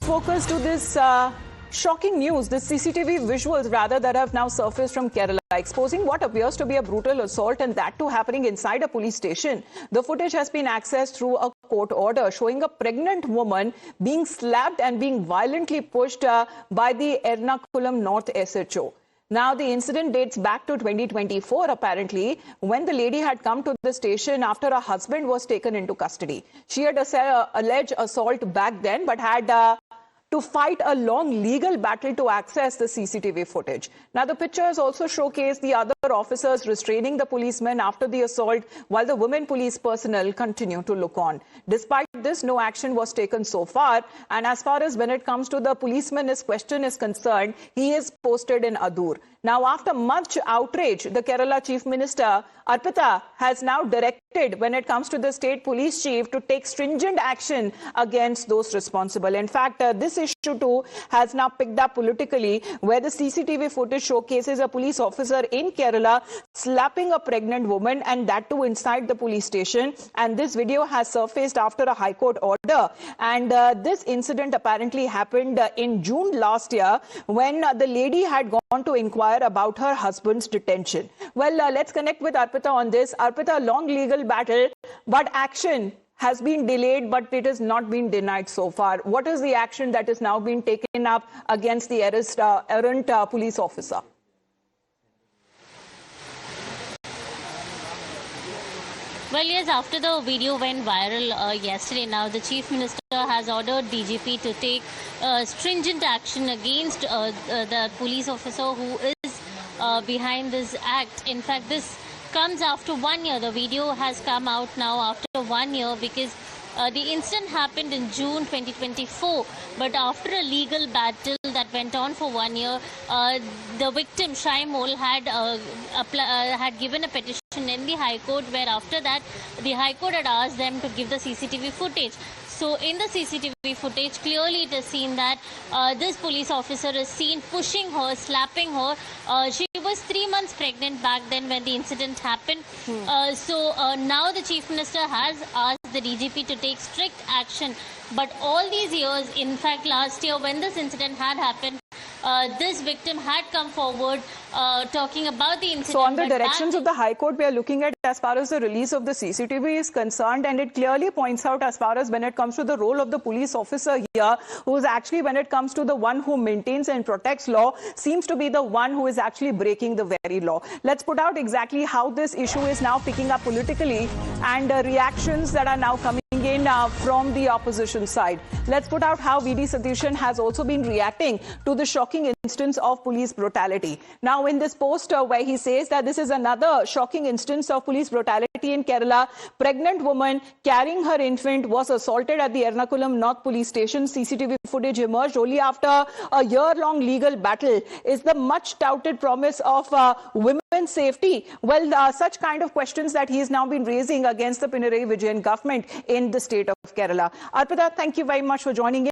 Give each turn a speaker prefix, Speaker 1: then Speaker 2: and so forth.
Speaker 1: focus to this shocking news, the CCTV visuals rather that have now surfaced from Kerala, exposing what appears to be a brutal assault, and that too happening inside a police station. The footage has been accessed through a court order showing a pregnant woman being slapped and being violently pushed by the Ernakulam North SHO. Now, the incident dates back to 2024, apparently, when the lady had come to the station after her husband was taken into custody. She had alleged assault back then, but had to fight a long legal battle to access the CCTV footage. Now, the pictures also showcase the other officers restraining the policemen after the assault, while the women police personnel continue to look on. Despite this, no action was taken so far. And as far as when it comes to the policeman's question is concerned, he is posted in Adur. Now, after much outrage, the Kerala Chief Minister, Arpita, has now directed when it comes to the state police chief to take stringent action against those responsible. In fact, this issue too has now picked up politically, where the CCTV footage showcases a police officer in Kerala slapping a pregnant woman, and that too inside the police station. And this video has surfaced after a High Court order. And this incident apparently happened in June last year, when the lady had gone to inquire about her husband's detention. Well, let's connect with Arpita on this. Arpita, long legal battle, but action has been delayed, but it has not been denied so far. What is the action that is now being taken up against the errant police officer?
Speaker 2: Well, yes, after the video went viral yesterday, now the Chief Minister has ordered DGP to take stringent action against the police officer who is behind this act. In fact, this comes after 1 year. The video has come out now after 1 year, because the incident happened in June 2024, but after a legal battle that went on for 1 year, the victim, Shaimol, had given a petition in the High Court, where after that, the High Court had asked them to give the CCTV footage. So in the CCTV footage, clearly it is seen that this police officer is seen pushing her, slapping her. She was 3 months pregnant back then when the incident happened. So now the Chief Minister has asked the DGP to take strict action. But all these years, in fact last year when this incident had happened, this victim had come forward talking about the incident.
Speaker 1: So on the directions of the High Court, we are looking at as far as the release of the CCTV is concerned, and it clearly points out as far as when it comes to the role of the police officer here, who is actually, when it comes to the one who maintains and protects law, seems to be the one who is actually breaking the very law. Let's put out exactly how this issue is now picking up politically, and reactions that are now coming in from the opposition side. Let's put out how VD Satishan has also been reacting to the shocking instance of police brutality. Now, in this post where he says that this is another shocking instance of police brutality in Kerala, pregnant woman carrying her infant was assaulted at the Ernakulam North police station. CCTV footage emerged only after a year-long legal battle. Is the much touted promise of women's safety? Well, such kind of questions that he has now been raising against the Pinarayi Vijayan government in the state of Kerala. Arpita, thank you very much for joining in.